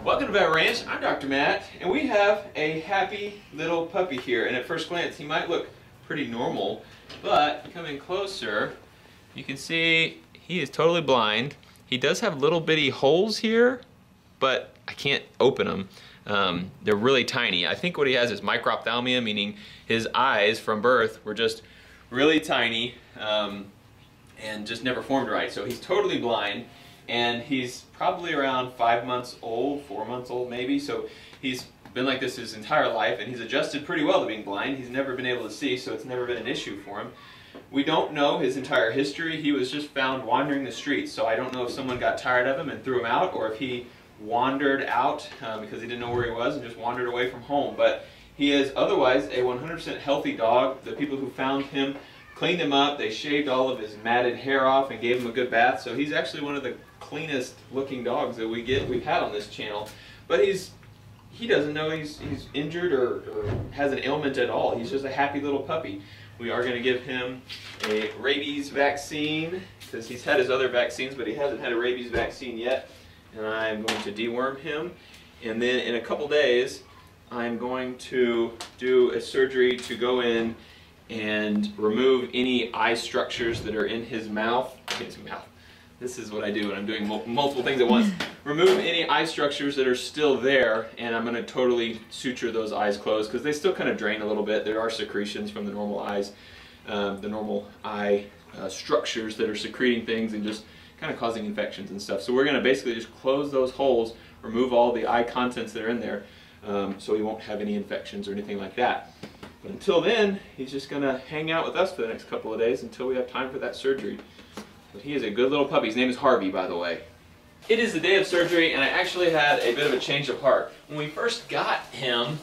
Welcome to Vet Ranch. I'm Dr. Matt, and we have a happy little puppy here. And at first glance, he might look pretty normal, but coming closer, you can see he is totally blind. He does have little bitty holes here, but I can't open them. They're really tiny. I think what he has is microphthalmia, meaning his eyes from birth were just really tiny and just never formed right. So he's totally blind. And he's probably around 5 months old, 4 months old maybe, so he's been like this his entire life, and he's adjusted pretty well to being blind. He's never been able to see, so it's never been an issue for him. We don't know his entire history. He was just found wandering the streets, so I don't know if someone got tired of him and threw him out, or if he wandered out because he didn't know where he was and just wandered away from home. But he is otherwise a 100% healthy dog. The people who found him cleaned him up, they shaved all of his matted hair off and gave him a good bath, so he's actually one of the cleanest looking dogs that we've had on this channel. But he doesn't know he's injured or has an ailment at all. He's just a happy little puppy. We are going to give him a rabies vaccine because he's had his other vaccines, but he hasn't had a rabies vaccine yet. And I'm going to deworm him, and then in a couple days I'm going to do a surgery to go in and remove any eye structures that are in his mouth. This is what I do when I'm doing multiple things at once. Remove any eye structures that are still there, and I'm going to totally suture those eyes closed because they still kind of drain a little bit. There are secretions from the normal eyes, the normal eye structures that are secreting things and just kind of causing infections and stuff. So we're going to basically just close those holes, remove all the eye contents that are in there, so he won't have any infections or anything like that. But until then, he's just going to hang out with us for the next couple of days until we have time for that surgery. But he is a good little puppy. His name is Harvey, by the way. It is the day of surgery, and I actually had a bit of a change of heart. When we first got him,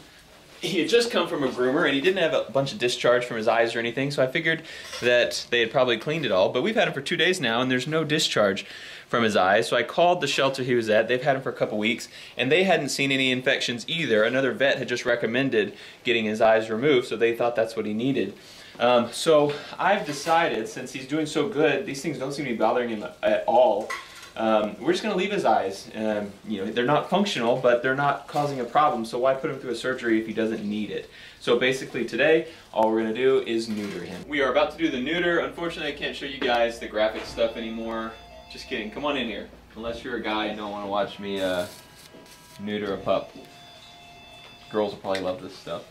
he had just come from a groomer, and he didn't have a bunch of discharge from his eyes or anything, so I figured that they had probably cleaned it all. But we've had him for 2 days now, and there's no discharge from his eyes. So I called the shelter he was at. They've had him for a couple weeks, and they hadn't seen any infections either. Another vet had just recommended getting his eyes removed, so they thought that's what he needed. So I've decided, since he's doing so good, these things don't seem to be bothering him at all. We're just going to leave his eyes. You know, they're not functional, but they're not causing a problem, so why put him through a surgery if he doesn't need it? So basically today, all we're going to do is neuter him. We are about to do the neuter. Unfortunately, I can't show you guys the graphic stuff anymore. Just kidding. Come on in here. Unless you're a guy and don't want to watch me neuter a pup. Girls will probably love this stuff.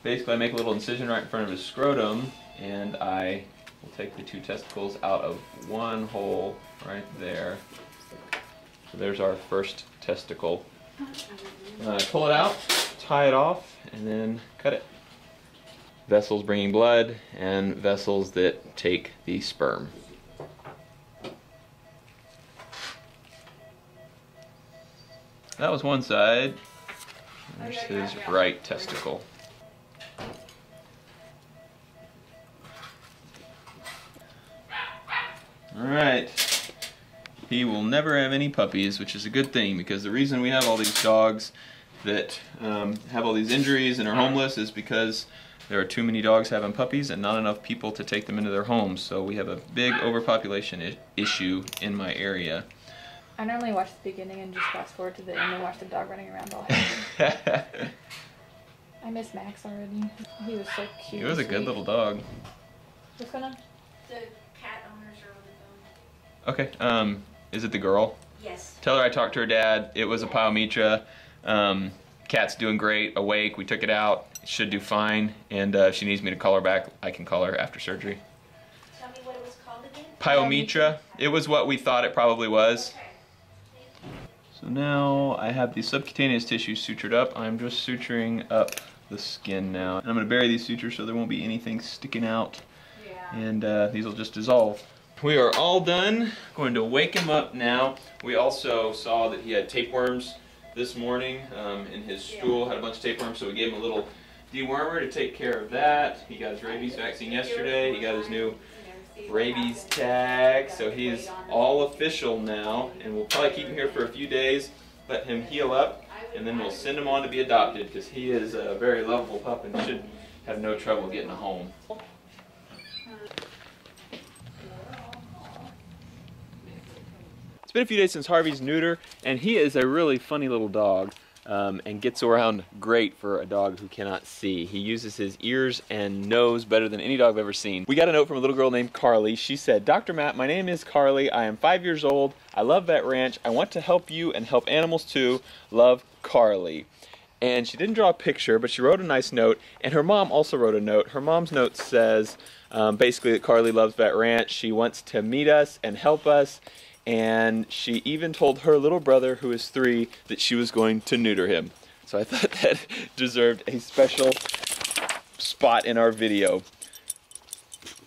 Basically, I make a little incision right in front of his scrotum, and I will take the 2 testicles out of one hole right there. So there's our first testicle. Pull it out, tie it off, and then cut it. Vessels bringing blood, and vessels that take the sperm. That was one side. There's his right testicle. Alright, he will never have any puppies, which is a good thing, because the reason we have all these dogs that have all these injuries and are homeless is because there are too many dogs having puppies and not enough people to take them into their homes. So we have a big overpopulation issue in my area. I normally watch the beginning and just fast forward to the end and watch the dog running around all happy. I miss Max already. He was so cute. He was a good little dog. What's going on? The cat owners are on the phone. Okay, is it the girl? Yes. Tell her I talked to her dad. It was a pyometra. Cat's doing great, awake. We took it out. It should do fine. And if she needs me to call her back, I can call her after surgery. Tell me what it was called again? Pyometra. It was what we thought it probably was. Okay. So now I have the subcutaneous tissue sutured up. I'm just suturing up the skin now. And I'm going to bury these sutures so there won't be anything sticking out. Yeah. And these will just dissolve. We are all done. Going to wake him up now. We also saw that he had tapeworms this morning in his stool. Had a bunch of tapeworms, so we gave him a little dewormer to take care of that. He got his rabies vaccine yesterday. He got his new rabies tag, so he's all official now, and we'll probably keep him here for a few days, let him heal up, and then we'll send him on to be adopted because he is a very lovable pup and should have no trouble getting a home. been a few days since Harvey's neuter, and he is a really funny little dog. And gets around great for a dog who cannot see. He uses his ears and nose better than any dog I've ever seen. We got a note from a little girl named Carly. She said, "Dr. Matt, my name is Carly. I am 5 years old. I love Vet Ranch. I want to help you and help animals too. Love, Carly." And she didn't draw a picture, but she wrote a nice note, and her mom also wrote a note. Her mom's note says basically that Carly loves Vet Ranch. She wants to meet us and help us. And she even told her little brother, who is 3, that she was going to neuter him. So I thought that deserved a special spot in our video.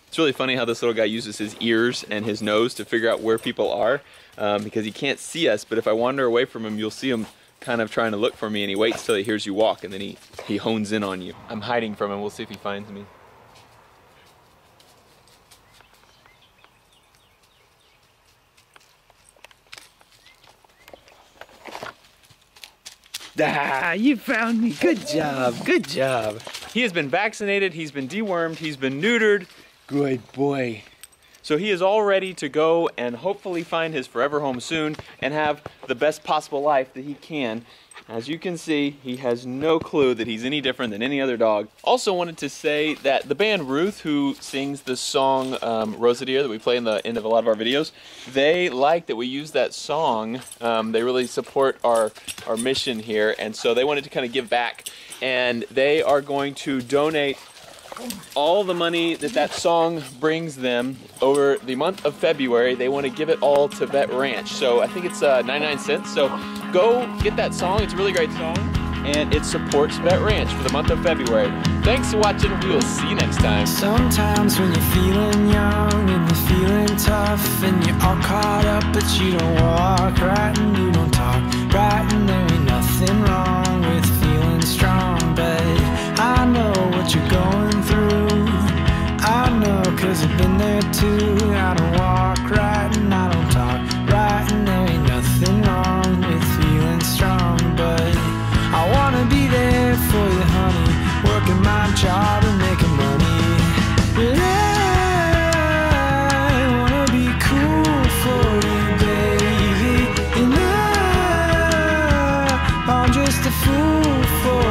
It's really funny how this little guy uses his ears and his nose to figure out where people are, because he can't see us, but if I wander away from him, you'll see him kind of trying to look for me, and he waits till he hears you walk, and then he hones in on you. I'm hiding from him. We'll see if he finds me. Ah, you found me. Good job. Good job. He has been vaccinated. He's been dewormed. He's been neutered. Good boy. So he is all ready to go and hopefully find his forever home soon and have the best possible life that he can. As you can see, he has no clue that he's any different than any other dog. Also wanted to say that the band Ruth, who sings the song Rosa Dear that we play in the end of a lot of our videos, they like that we use that song. They really support our mission here, and so they wanted to kind of give back. And they are going to donate all the money that song brings them over the month of February. They want to give it all to Vet Ranch. So I think it's 99 cents. So go get that song. It's a really great song, and it supports Vet Ranch for the month of February. Thanks for watching. We will see you next time. Sometimes when you're feeling young and you're feeling tough and you're all caught up, but you don't walk right and you don't talk right, and there ain't nothing wrong with feeling strong, but I know what you're going through. I know, 'cause I've been there too. I don't walk right and I don't talk right, and there ain't nothing wrong with feeling strong, but I wanna be there for you, honey, working my job and making money. But I wanna be cool for you, baby, and I'm just a fool for